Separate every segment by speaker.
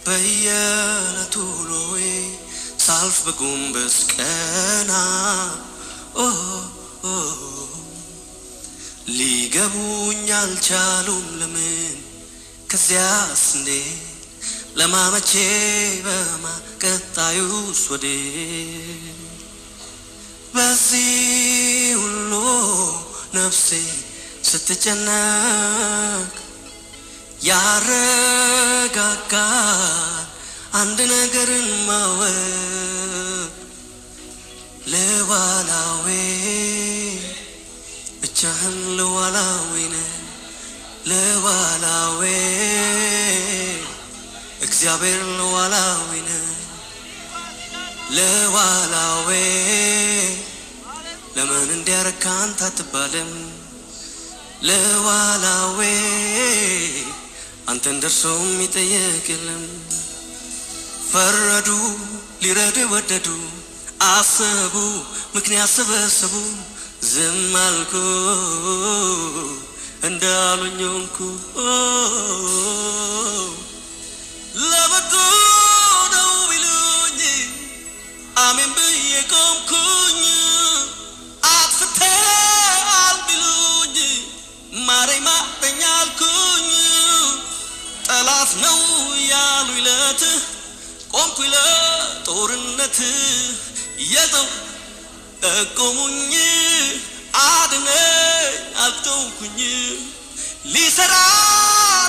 Speaker 1: በየዕለቱ ውሎዬ ሳልፍ በጎንበስ ቀና ሊገቡኝ አልቻሉም ለምን ከዚያስ እንዴት ለማመቼ በማቀጣዩስ ወዴት በዚህ ሁሉ ነፍሴ ስትጨነቅ ያረጋጋል አንድ ነገርን ማወቅ ለዋላዌ ብቻህን ለዋላዌ ነህ ለዋላዌ እግዚአብሔር ለዋላዌ ነህ ለዋላዌ ለምን እንዲያረካ አንተ አትባልም ለዋላዌ አንተን ደርሶም ይጠየቅልም ፈረዱ ሊረዱ ወደዱ አሰቡ ምክንያት ሰበሰቡ ዝም አልኩ እንዳሉኝ ሆንኩ ለበጎ ነው ቢሉኝ አሜን ብዬ ቆምኩኝ አጥፍተሃል ቢሉኝ ማረኝ ማረኝ አልኩኝ ጠላት ነው ያሉ ይለት ቆምኩኝ ለጦርነት የዘው ቆሙኝ አድነኝ አልተውኩኝ ሊሰራ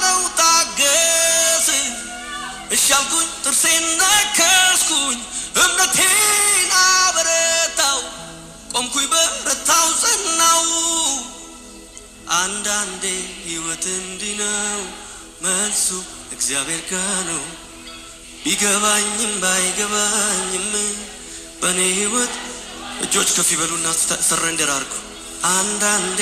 Speaker 1: ነው ታገስ እሻልኩኝ ጥርሴን ነከስኩኝ እምነቴን አበረታው ቆምኩኝ በረታው ጸናው አንዳንዴ ሕይወት እንዲህ ነው መልሱ እግዚአብሔር ጋር ነው ቢገባኝም ባይገባኝም በኔ ሕይወት እጆች ከፍ ይበሉና ሰረንደር አድርጉ አንዳንዴ